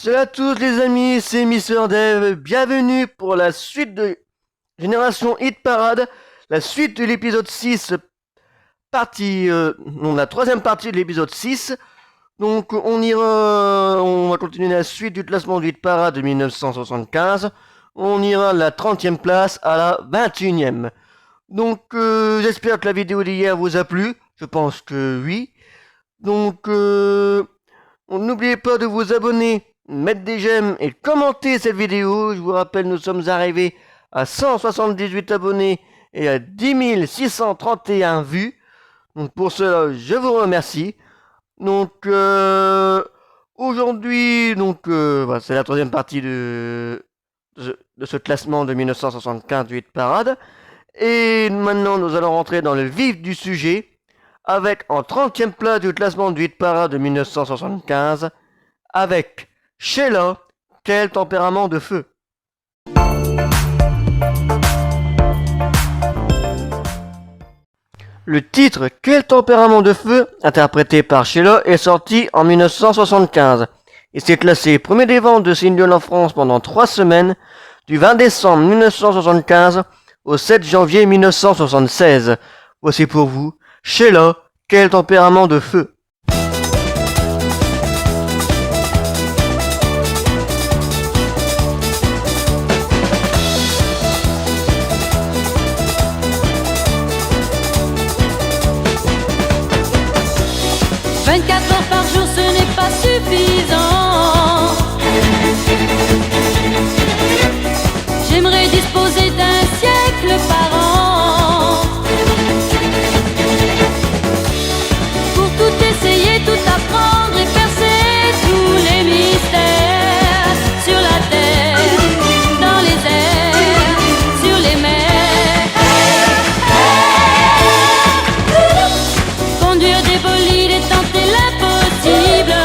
Salut à tous les amis, c'est Mister Dev, bienvenue pour la suite de Génération Hit Parade, la suite de l'épisode 6, la troisième partie de l'épisode 6. Donc on va continuer la suite du classement du Hit Parade de 1975, on ira de la 30e place à la 21e. Donc j'espère que la vidéo d'hier vous a plu, je pense que oui. Donc n'oubliez pas de vous abonner, mettre des j'aime et commenter cette vidéo. Je vous rappelle, nous sommes arrivés à 178 abonnés et à 10 631 vues. Donc pour cela, je vous remercie. Donc aujourd'hui, voilà, c'est la troisième partie de ce classement de 1975 du Hit Parade. Et maintenant, nous allons rentrer dans le vif du sujet avec en 30e place du classement du Hit Parade de 1975 avec Sheila, Quel tempérament de feu. Le titre Quel tempérament de feu, interprété par Sheila, est sorti en 1975 et s'est classé premier des ventes de singles en France pendant 3 semaines, du 20 décembre 1975 au 7 janvier 1976. Voici pour vous Sheila, Quel tempérament de feu. Heures par jour, ce n'est pas suffisant. J'aimerais disposer d'un siècle par an pour tout essayer, tout apprendre et percer tous les mystères sur la terre, dans les airs, sur les mers. Conduire des bolides et tenter l'impossible.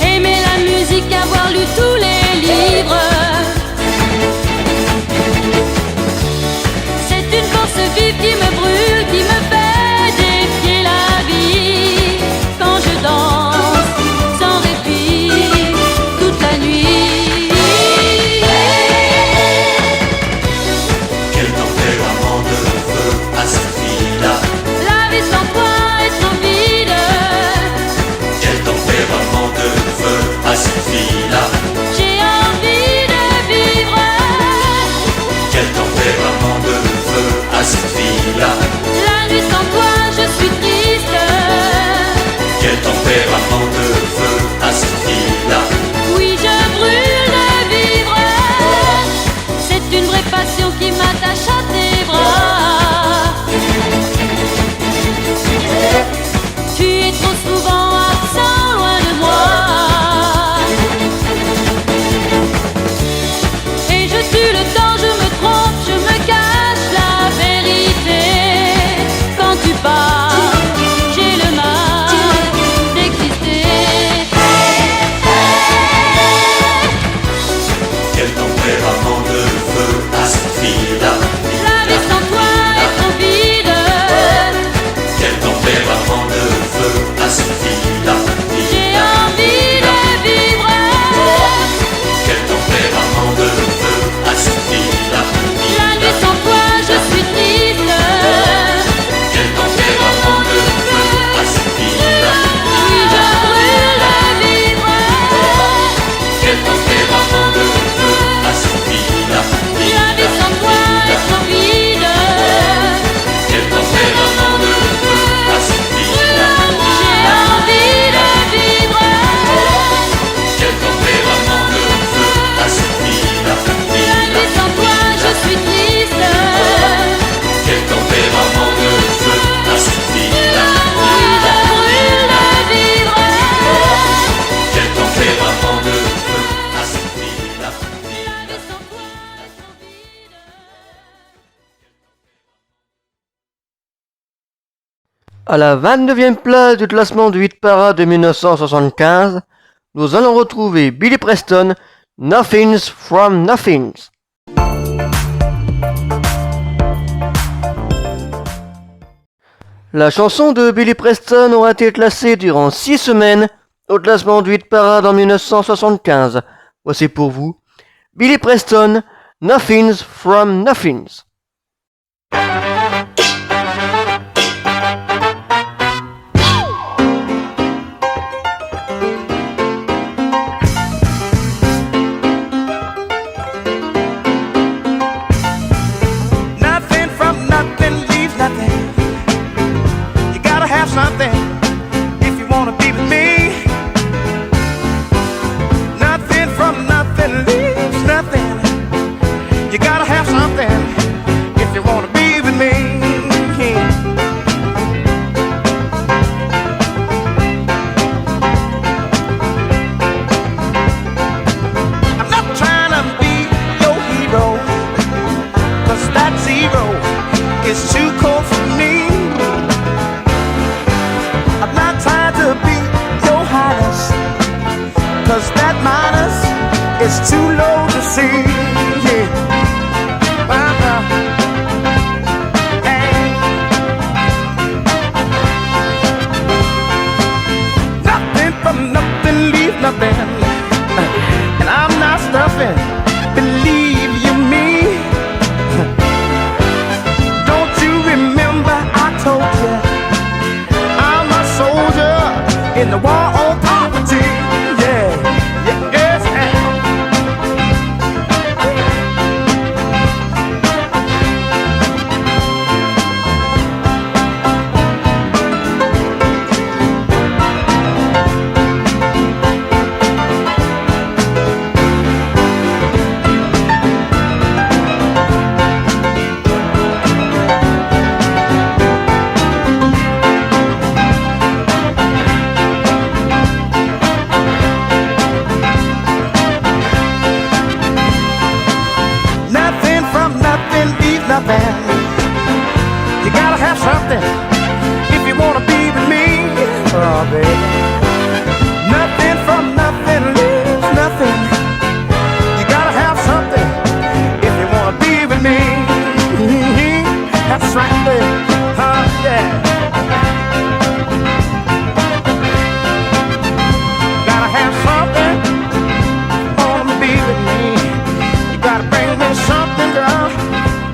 Aimer la musique, avoir lu tous les livres. C'est une force vive qui me brûle, qui me fait défier la vie. Quand je danse sans répit toute la nuit. Quel tempérament de feu à cette fille-là. La vie sans toi est trop vide. Quel tempérament de feu à cette fille-là. J'ai envie de vivre. Quel tempérament de feu à cette fille-là. La nuit sans toi je suis triste. Quel tempérament de feu à cette fille-là. Oui, je brûle de vivre. C'est une vraie passion qui m'attache à tes bras. Tu es trop souvent absent loin de moi. Et je tue le temps, je me trompe, je me cache la vérité. Quand tu pars, j'ai le mal d'exister. Quel tempérament de feu à cette fille-là. La vie sans toi est trop vide. Quel tempérament de feu à cette fille-là. J'ai envie de vivre. Quel tempérament de feu à cette fille-là. La nuit sans toi je suis triste. Quel tempérament de feu à cette fille-là. Oui, je brûle de vivre. Quel tempérament de feu à cette fille-là. La vie sans toi est trop vide. Quel tempérament de feu à cette fille-là. J'ai envie de vivre. Quel tempérament de feu à cette fille-là. La nuit sans toi je suis triste. Quel tempérament de feu à cette fille-là. Oui, je brûle de vivre. Quel tempérament de feu à cette fille-là. La vie sans toi est trop vide. À la 29e place du classement du Hit Parade de 1975, nous allons retrouver Billy Preston, Nothing's from Nothing's. La chanson de Billy Preston aura été classée durant 6 semaines au classement du hit parade en 1975. Voici pour vous Billy Preston, Nothings from Nothings. Nothing from nothing leaves nothing. You gotta have something if you wanna be with me. Nothing from nothing leaves nothing. You gotta have something if you wanna be with me. I'm not trying to be your hero, 'cause that zero is too cold for me. I'm not trying to be your highness, 'cause that minus is too low to see. Yeah. Hey. Nothing from nothing leave nothing, and I'm not stuffing, believe you me. Don't you remember I told you I'm a soldier in the war on poverty? Yeah, yeah, yes, nothing from nothing leaves nothing. You gotta have something if you wanna be with me. Oh, baby. Nothing from nothing leaves nothing. You gotta have something if you wanna be with me. That's right, baby. Yeah. Gotta have something if you wanna be with me. You gotta bring me something, girl,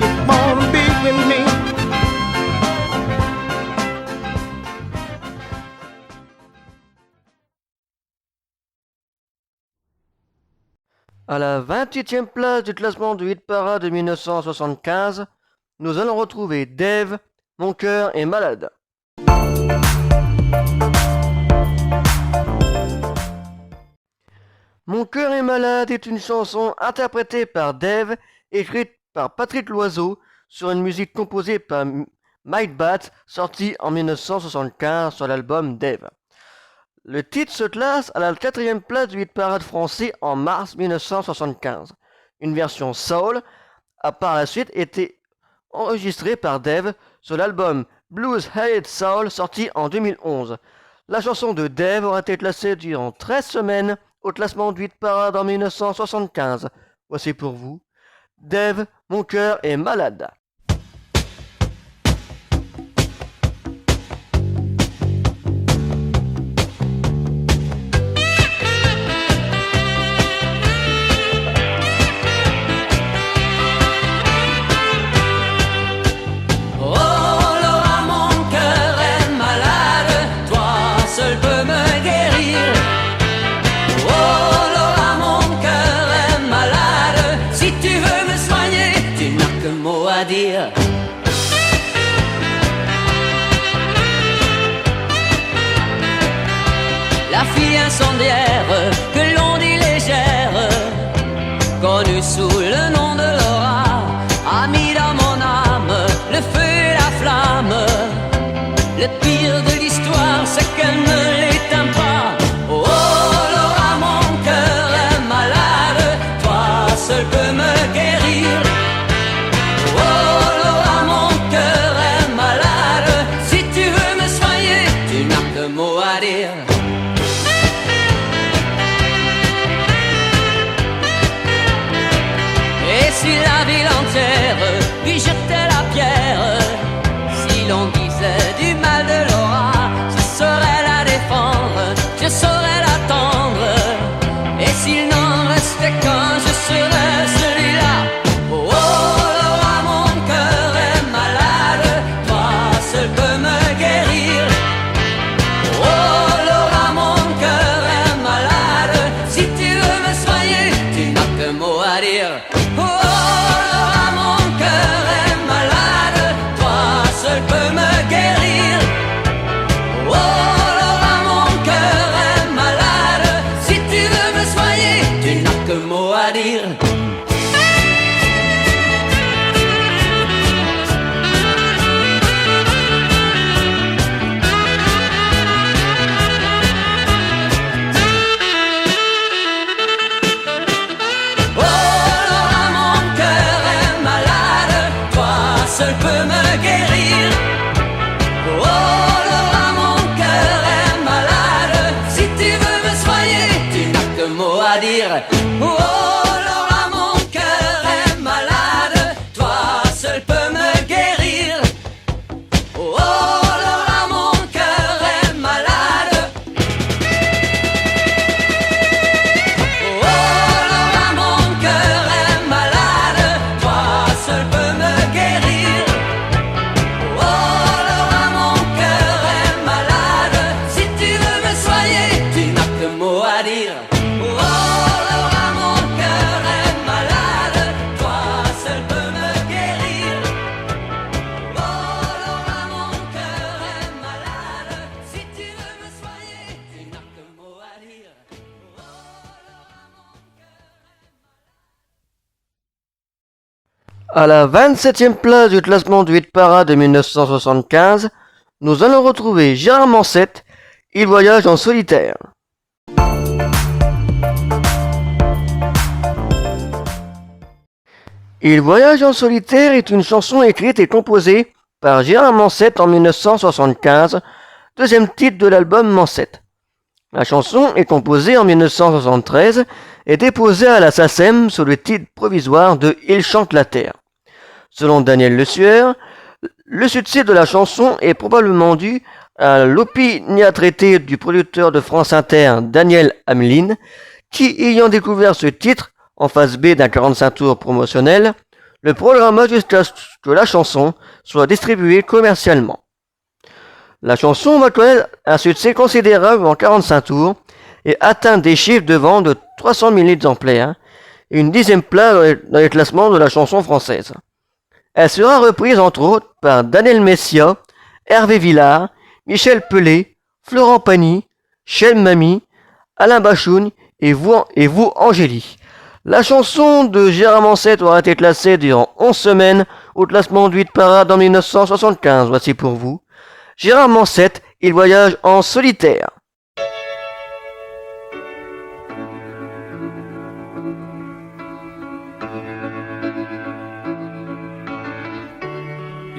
if you wanna be with me. À la 28e place du classement du hit parade de 1975, nous allons retrouver Dave, Mon cœur est malade. Mon cœur est malade est une chanson interprétée par Dave, écrite par Patrick Loiseau, sur une musique composée par Mike Batt, sortie en 1975 sur l'album Dave. Le titre se classe à la 4e place du hit parade français en mars 1975. Une version soul a par la suite été enregistrée par Dave sur l'album Blues Headed Soul sorti en 2011. La chanson de Dave aura été classée durant 13 semaines au classement du hit parade en 1975. Voici pour vous Dave, Mon cœur est malade. Oh Laura, mon cœur est malade, toi seul peux me guérir. Oh Laura, mon cœur est malade, si tu veux me soigner, tu n'as qu'un mot à dire. La fille incendiaire que l'on dit légère, connue sous le nom de Laura, a mis dans mon âme le feu et la flamme. Le pire de l'histoire, c'est qu'elle ne l'éteint pas. Oh Laura, mon cœur est malade, toi seul peux me guérir. Oh Laura, mon cœur est malade, si tu veux me soigner, tu n'as qu'un mot à dire. Et si la ville entière lui jetait la pierre, si l'on disait du mal seul peux me guérir. Oh Laura, mon cœur est malade. Si tu veux me soigner, tu n'as que mot à dire. Oh Laura, mon cœur est malade. Toi seul peux me guérir. Oh Laura, mon cœur est malade. Oh Laura, mon cœur est malade. Toi seul peux me guérir. Oh Laura, mon cœur est malade. Si tu veux me soigner, tu n'as que mot à dire. Oh Laura, mon cœur est malade. Toi seul peux me guérir. Oh Laura, mon cœur est malade. Si tu veux me soigner, tu n'as que mot à dire. À la 27e place du classement du hit parade de 1975, nous allons retrouver Gérard Mansett, Il voyage en solitaire. Il voyage en solitaire est une chanson écrite et composée par Gérard Mansett en 1975, deuxième titre de l'album Mansett. La chanson est composée en 1973 et déposée à la SACEM sous le titre provisoire de Il chante la terre. Selon Daniel Le Sueur, le succès de la chanson est probablement dû à l'opiniâtreté du producteur de France Inter, Daniel Hamelin, qui, ayant découvert ce titre en face B d'un 45 tours promotionnel, le programma jusqu'à ce que la chanson soit distribuée commercialement. La chanson va connaître un succès considérable en 45 tours et atteint des chiffres de vente de 300 000 exemplaires et une 10e place dans les classements de la chanson française. Elle sera reprise entre autres par Daniel Messia, Hervé Villard, Michel Pelé, Florent Pagny, Chel Mami, Alain Bachoun et vous Angélie. La chanson de Gérard Mansett aura été classée durant 11 semaines au classement du hit parade en 1975. Voici pour vous Gérard Mansett, Il voyage en solitaire.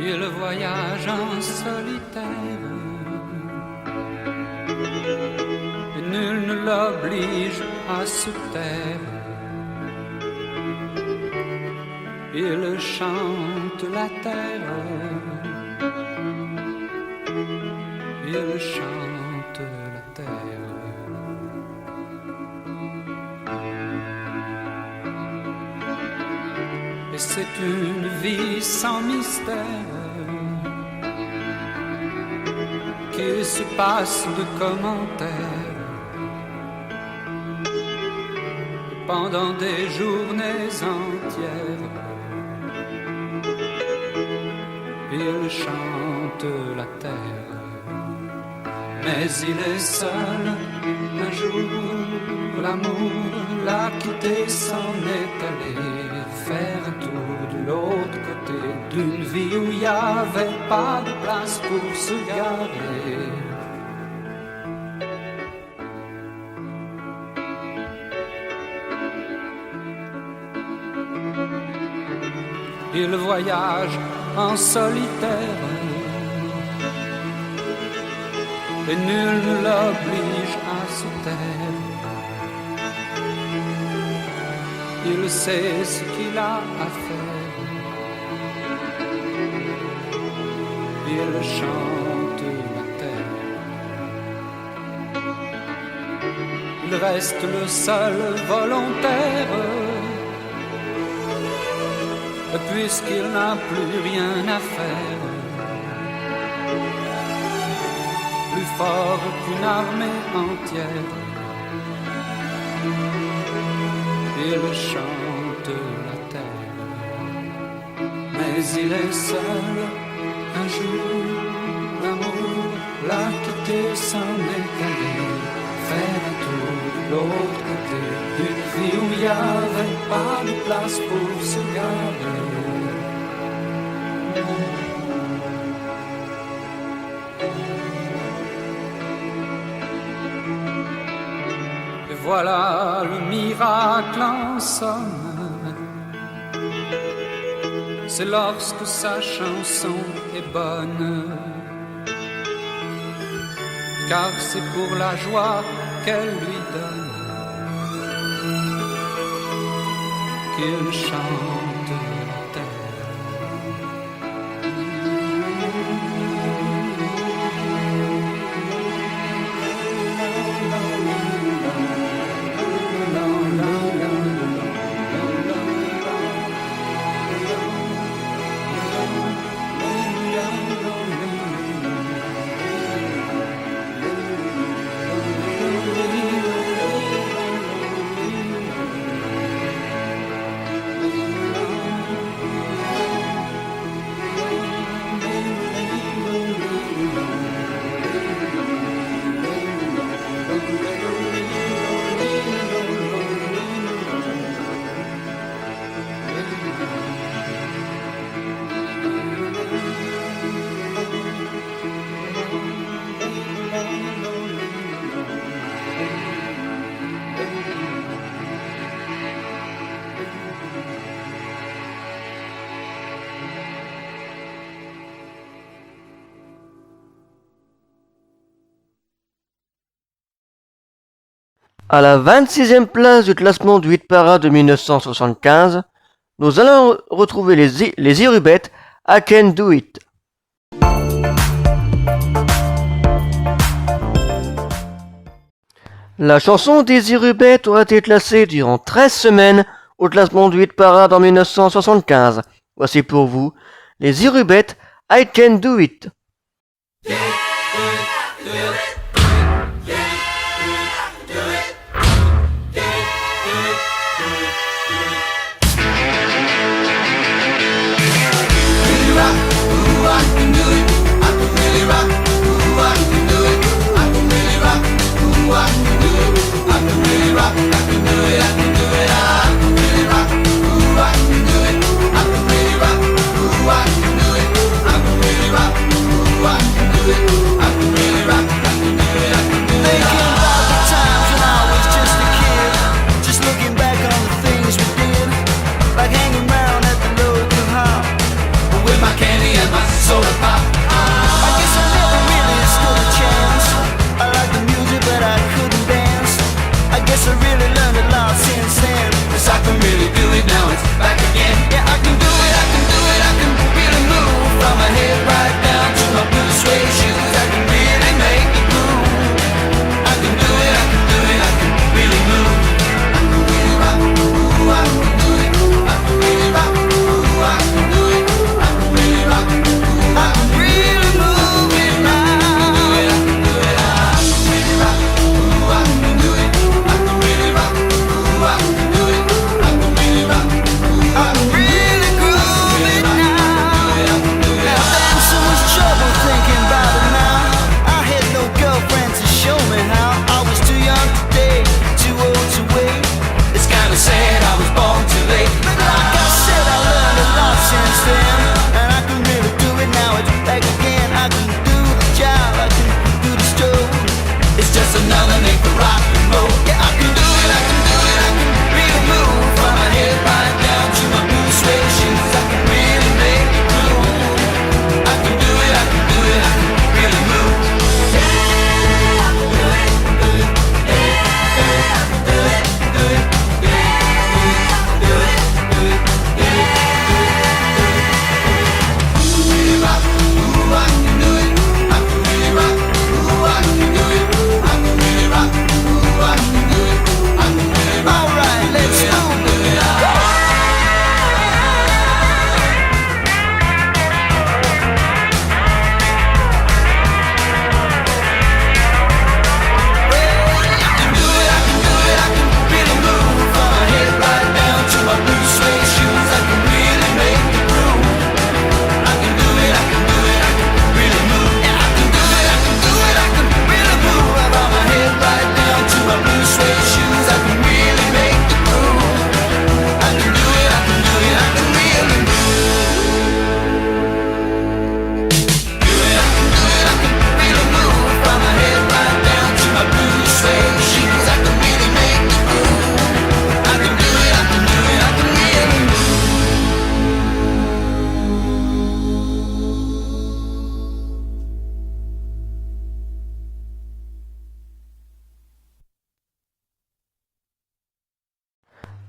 Il voyage en solitaire et nul ne l'oblige à se taire. Il chante la terre, il chante la terre. Et c'est une vie sans mystère qui se passe de commentaires pendant des journées entières. Il chante la terre, mais il est seul. Un jour, l'amour l'a quitté, s'en est allé faire un tour de l'autre côté d'une vie où il n'y avait pas de place pour se garer. Il voyage en solitaire et nul ne l'oblige à se taire. Il sait ce qu'il a à faire. Il chante la terre. Il reste le seul volontaire, puisqu'il n'a plus rien à faire. Plus fort qu'une armée entière, il chante la terre. Mais il est seul. Un jour, l'amour l'a quitté, s'en est allé faire un tour de l'autre côté d'une vie où il n'y avait pas de place pour se garer. Et voilà le miracle en somme. c'est lorsque sa chanson est bonne. Car c'est pour la joie qu'elle lui donne qu'il chante la terre. À la 26e place du classement du hit parade de 1975, nous allons retrouver les Irubettes, I Can Do It. La chanson des Irubettes aura été classée durant 13 semaines au classement du hit parade en 1975. Voici pour vous les Irubettes, I Can Do It. I can really rock.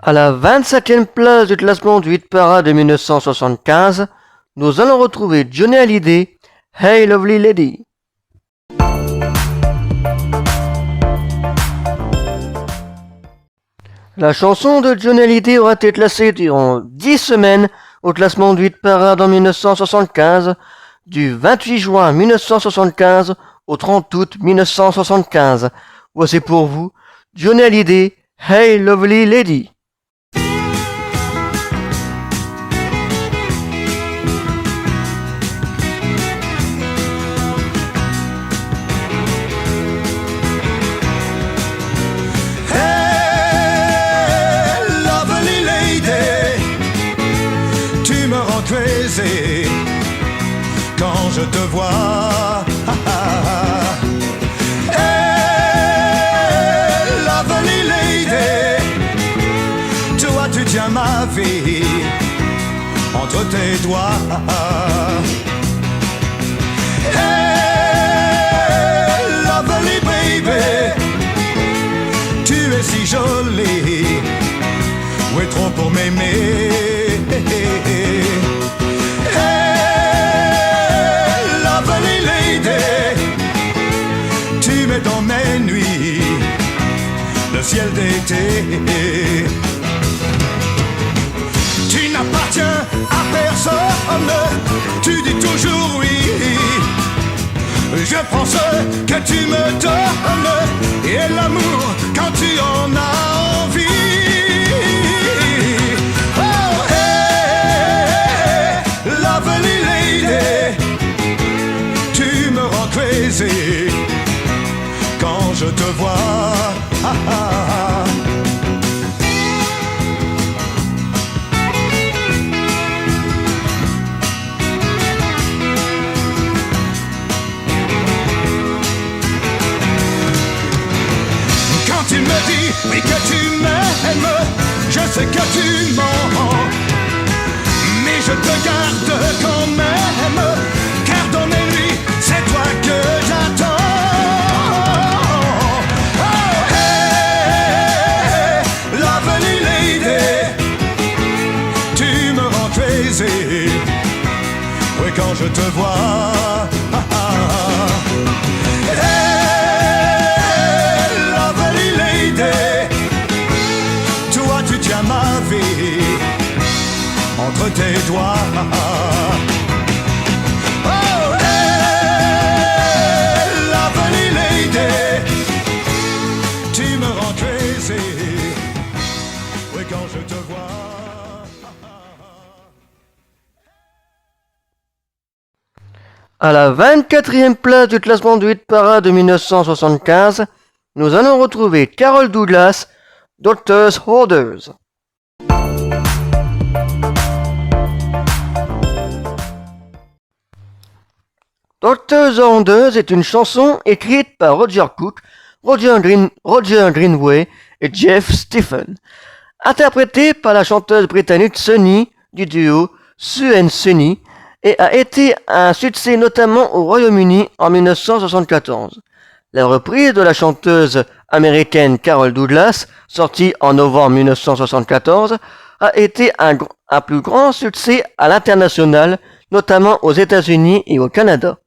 À la 27e place du classement du hit parade de 1975, nous allons retrouver Johnny Hallyday, Hey Lovely Lady. La chanson de Johnny Hallyday aura été classée durant 10 semaines au classement du hit parade en 1975, du 28 juin 1975 au 30 août 1975. Voici pour vous Johnny Hallyday, Hey Lovely Lady. Quand je te vois, hey, lovely lady, toi tu tiens ma vie entre tes doigts. Hey, lovely baby, tu es si jolie, où est trop pour m'aimer. Dans mes nuits, le ciel d'été. Tu n'appartiens à personne, tu dis toujours oui. Je prends ce que tu me donnes et l'amour quand tu en as envie. Oh hey, lovely lady, tu me rends crazy quand je te vois. Quand il me dit oui que tu m'aimes, je sais que tu mens, mais je te garde quand même, car dans mes nuits, c'est toi que j'attends. Oui, quand je te vois. Hey, lovely lady, toi tu tiens ma vie entre tes doigts. Oh, hey, lovely lady, tu me rends crazy. Oui, quand je te vois. À la 24e place du classement du hit parade de 1975, nous allons retrouver Carol Douglas, Doctor's Orders. Doctor's Orders est une chanson écrite par Roger Cook, Roger Greenway et Jeff Stephen, interprétée par la chanteuse britannique Sunny du duo Sue and Sunny, et a été un succès notamment au Royaume-Uni en 1974. La reprise de la chanteuse américaine Carol Douglas, sortie en novembre 1974, a été un plus grand succès à l'international, notamment aux États-Unis et au Canada.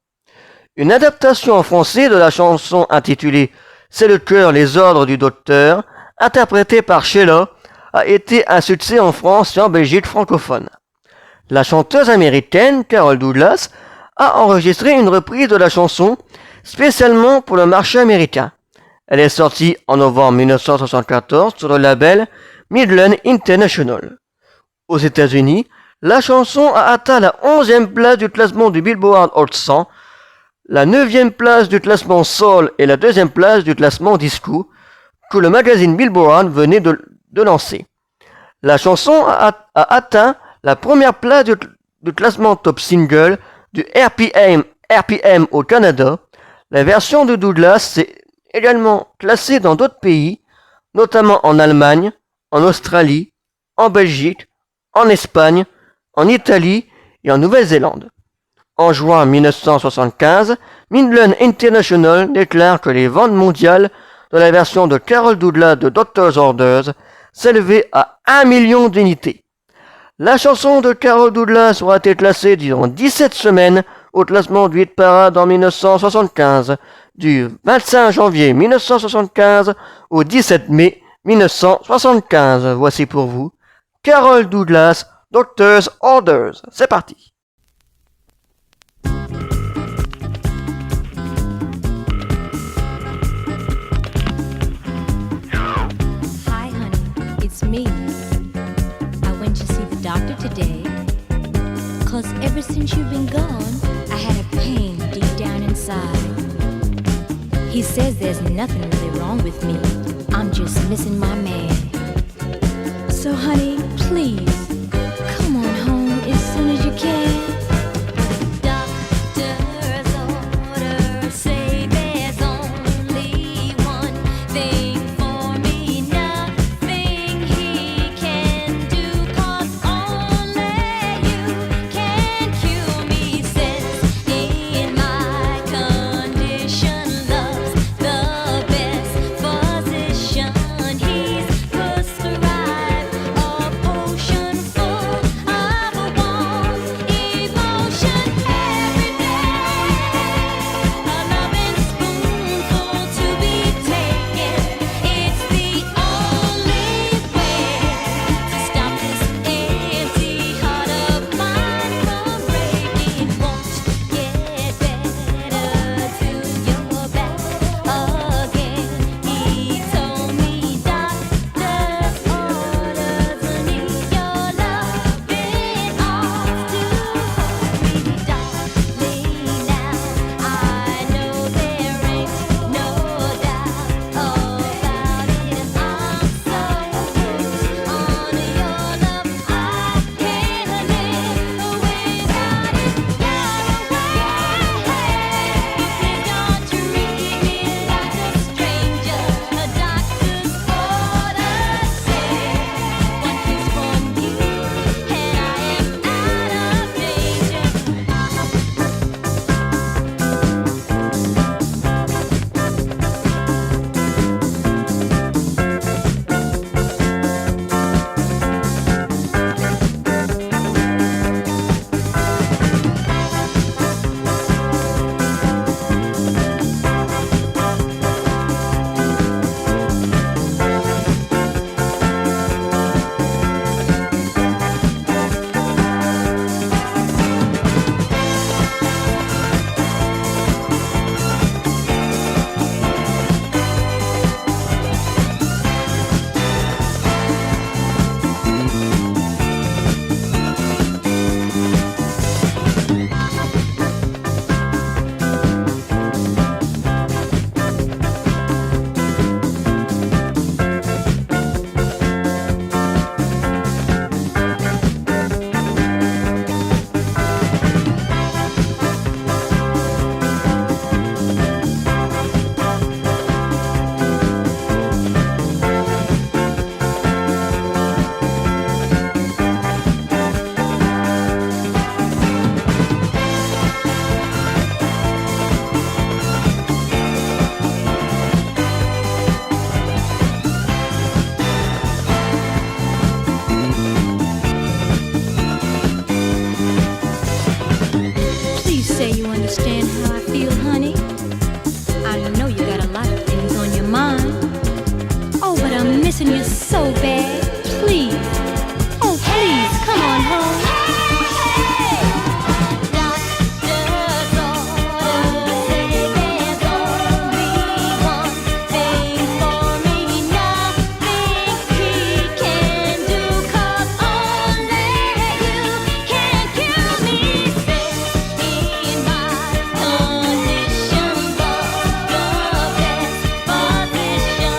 Une adaptation en français de la chanson intitulée « C'est le cœur, les ordres du docteur », interprétée par Sheila, a été un succès en France et en Belgique francophone. La chanteuse américaine Carol Douglas a enregistré une reprise de la chanson spécialement pour le marché américain. Elle est sortie en novembre 1974 sur le label Midland International. Aux États-Unis, la chanson a atteint la 11e place du classement du Billboard Hot 100, la 9e place du classement Soul et la 2e place du classement Disco que le magazine Billboard venait de lancer. La chanson a atteint la première place du classement Top Single du RPM au Canada. La version de Douglas s'est également classée dans d'autres pays, notamment en Allemagne, en Australie, en Belgique, en Espagne, en Italie et en Nouvelle-Zélande. En juin 1975, Midland International déclare que les ventes mondiales de la version de Carol Douglas de Doctor's Orders s'élevait à 1 million d'unités. La chanson de Carol Douglas aura été classée durant 17 semaines au classement du hit parade en 1975, du 25 janvier 1975 au 17 mai 1975. Voici pour vous Carol Douglas, Doctor's Orders. C'est parti. Hi, honey, it's me. I went to see the doctor today. 'Cause ever since you've been gone, I had a pain deep down inside. He says there's nothing really wrong with me. I'm just missing my man. So, honey, please, come on home as soon as you can. Doctor's orders say there's only one thing for me, nothing he can do, 'cause only you can cure me. Says in my condition, love's the best physician. He's prescribed a potion full of a warm emotion every day. A loving spoonful to be taken. It's the only way to stop this empty heart of mine from breaking. Won't get better till you're back again. He told me doctor's orders need your loving arms to hold me, darling. Now I know there ain't no doubt about it. I'm so hooked on your love, I can't live without it. You're away. You please don't treat me like a stranger. A doctor's orders say one kiss from you, and I am out of danger. Please say you understand how I feel, honey. I know you got a lot of things on your mind. Oh, but I'm missing you so bad. Please, oh please, come on home. Doctor's orders say there's only one thing for me, nothing he can do, 'cause only you can cure me. Says in my condition, love's the best physician.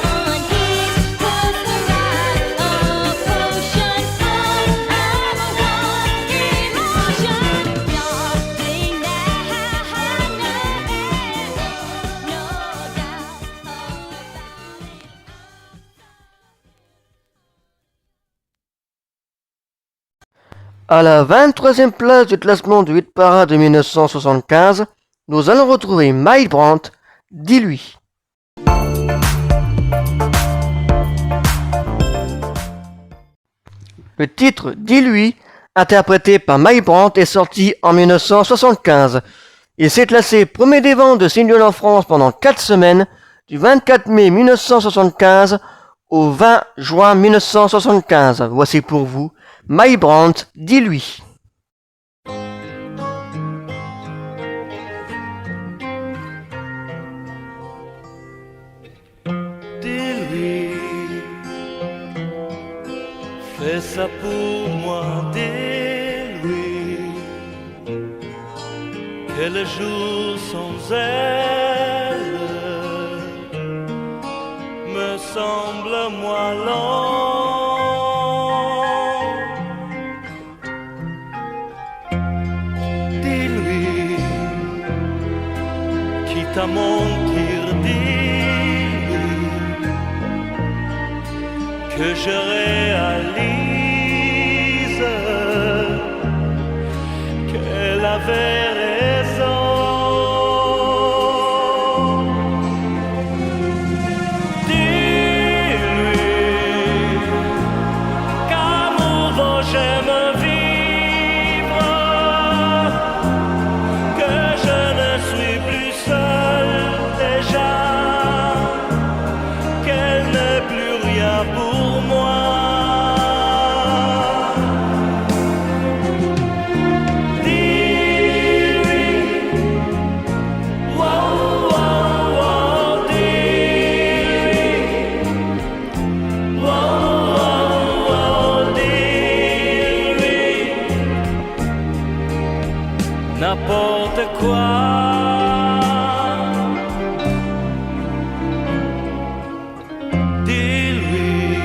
He's prescribed a potion full of a warm emotion. Darling, now I know there's no doubt about it. À la 23e place du classement du hit parade de 1975, nous allons retrouver Mike Brandt, Dis-lui. Le titre Dis-lui, interprété par Mike Brandt, est sorti en 1975. Il s'est classé premier des ventes de singles en France pendant 4 semaines, du 24 mai 1975 au 20 juin 1975. Voici pour vous Mike Brandt, Dis-lui. Dis-lui, fais ça pour moi, dis-lui, que le jour sans elle me semble moins long. Dis-lui, quitte à mentir, dis-lui que je réalise qu'elle avait raison. Dis-lui qu'amoureux j'aime vivre, que je ne suis plus seul déjà, qu'elle n'est plus rien pour moi. Dis-lui, wow, wow, wow, dis-lui, wow, wow, wow, dis-lui, n'importe quoi. Dis-lui,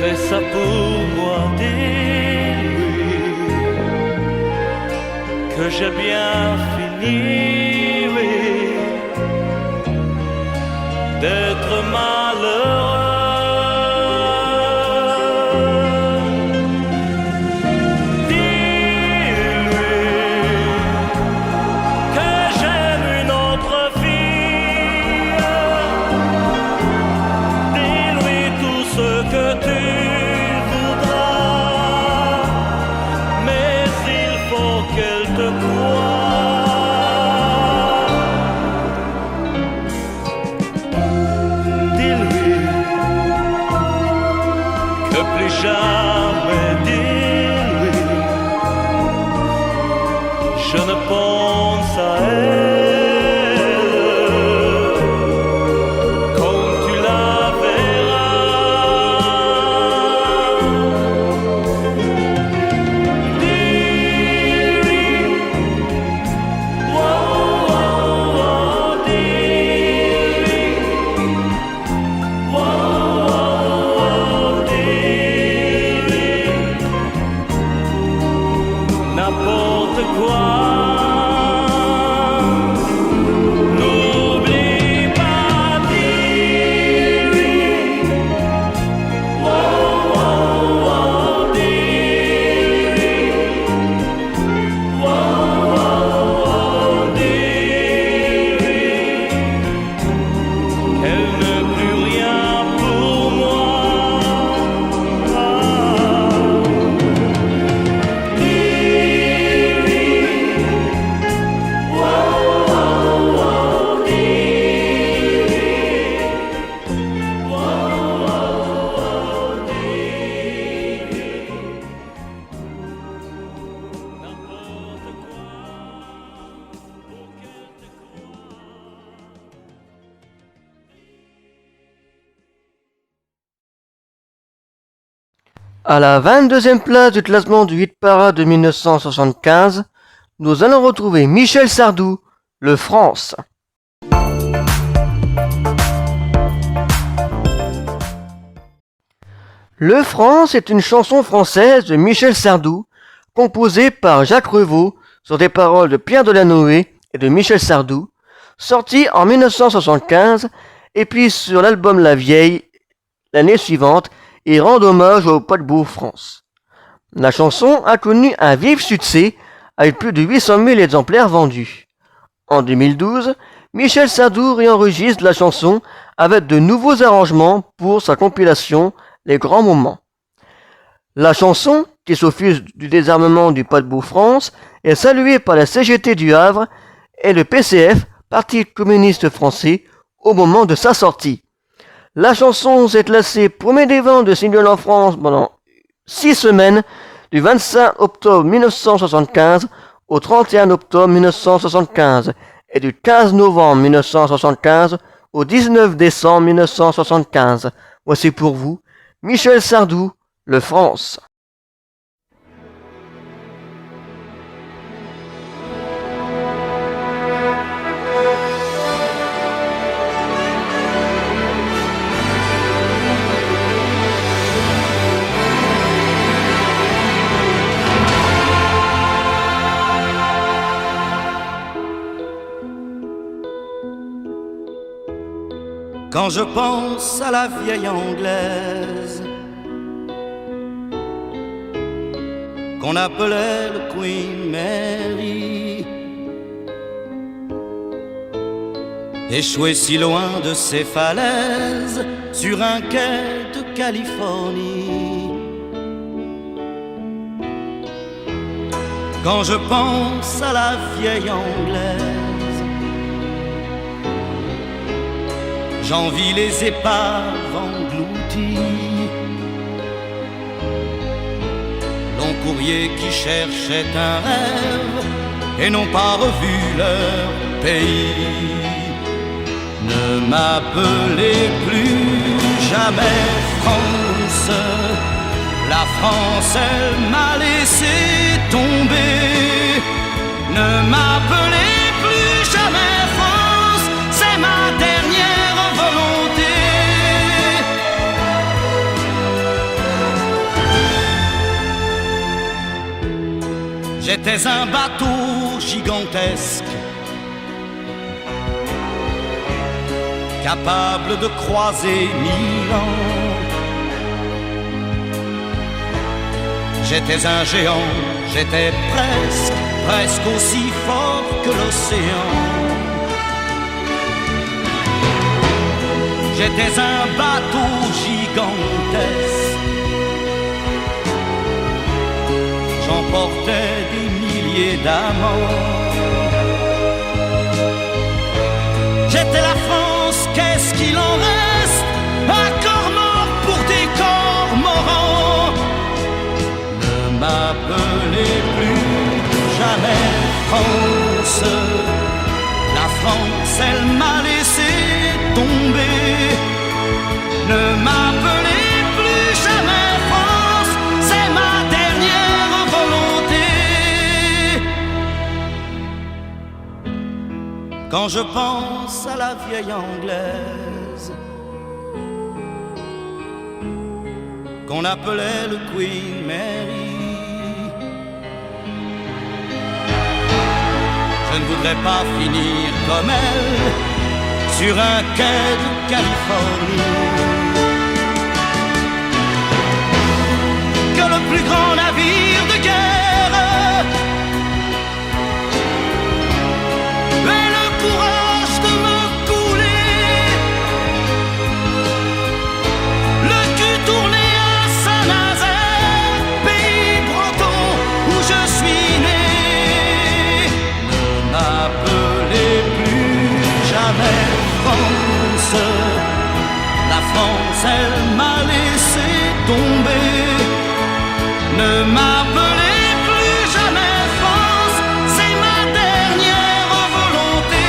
fais ça pour moi, dis-lui que j'ai bien fini, oui, d'être malheureux. Dis-lui que j'aime une autre fille. Dis-lui tout ce que tu voudras, mais il faut qu'elle te croie. Dis-lui que plus jamais, dis-lui, je ne pense à elle comme tu la verras. Dis-lui, wow, wow, wow, dis-lui, wow, wow, wow, dis-lui, n'importe quoi. N'oublie pas, dis-lui, wow, wow, wow, dis-lui, wow, wow, wow, dis-lui, qu'elle n'est plus rien pour moi. Dis-lui, wow, wow, wow, dis-lui, wow, wow, wow, dis-lui, n'importe quoi pour qu'elle te croie. À la 22e place du classement du hit parade de 1975, nous allons retrouver Michel Sardou, Le France. Le France est une chanson française de Michel Sardou, composée par Jacques Revaux sur des paroles de Pierre Delanoë et de Michel Sardou, sortie en 1975 et puis sur l'album La Vieille l'année suivante et rend hommage au paquebot France. La chanson a connu un vif succès avec plus de 800 000 exemplaires vendus. En 2012, Michel Sardou réenregistre la chanson avec de nouveaux arrangements pour sa compilation les grands moments. La chanson, qui s'offuse du désarmement du paquebot France, est saluée par la CGT du Havre et le PCF, Parti communiste français, au moment de sa sortie. La chanson s'est classée premier des ventes de singles en France pendant 6 semaines, du 25 octobre 1975 au 31 octobre 1975 et du 15 novembre 1975 au 19 décembre 1975. Voici pour vous Michel Sardou, Le France. Quand je pense à la vieille anglaise qu'on appelait le Queen Mary, échouée si loin de ses falaises sur un quai de Californie. Quand je pense à la vieille anglaise, j'envie les épaves englouties, long courrier qui cherchait un rêve et n'ont pas revu leur pays. Ne m'appelez plus jamais France, la France elle m'a laissé tomber. Ne m'appelez plus jamais France, c'est ma dernière volonté. J'étais un bateau gigantesque, capable de croiser 1000 ans. J'étais un géant, j'étais presque aussi fort que l'océan. J'étais un bateau gigantesque, j'emportais des milliers d'amants. J'étais la France, qu'est-ce qu'il en reste? Un corps mort pour des cormorans. Ne m'appelez plus jamais France, la France elle m'a laissé tomber. Ne m'appelez plus jamais France, c'est ma dernière volonté. Quand je pense à la vieille anglaise qu'on appelait le Queen Mary, je ne voudrais pas finir comme elle sur un quai de Californie. Que le plus grand navire de guerre ait le courage de me couler, le cul tourné à Saint-Nazaire, pays breton où je suis né. Ne m'appelez plus jamais France, la France elle m'a laissé tomber. Ne m'appelez plus jamais France, c'est ma dernière volonté.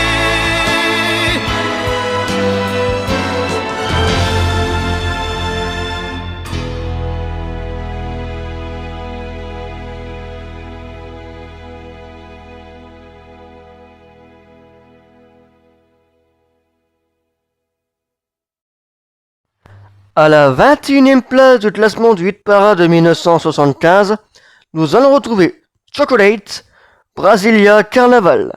À la 21e place du classement du hit parade de 1975, nous allons retrouver Chocolate, Brasilia Carnaval.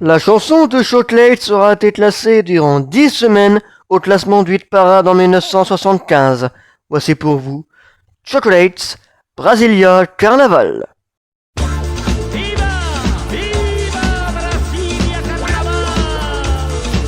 La chanson de Chocolate aura été classée durant 10 semaines au classement du hit parade en 1975. Voici pour vous Chocolate, Brasilia Carnaval. Viva! Viva Brasilia Carnaval!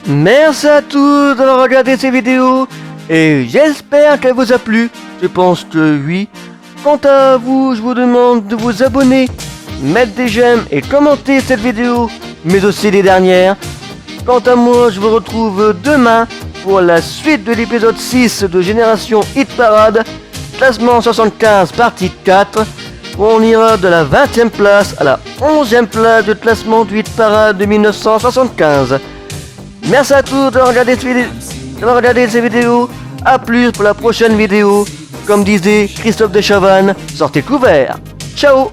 Merci à tous d'avoir regardé ces vidéos et j'espère qu'elle vous a plu. Je pense que oui. Quant à vous, je vous demande de vous abonner, mettre des j'aime et commenter cette vidéo, mais aussi les dernières. Quant à moi, je vous retrouve demain pour la suite de l'épisode 6 de Génération Hit Parade, classement 75 partie 4, où on ira de la 20e place à la 11e place du classement du Hit Parade de 1975. Merci à tous d'avoir regardé ces vidéos. A plus pour la prochaine vidéo. Comme disait Christophe de Chavannes, sortez couverts. Ciao.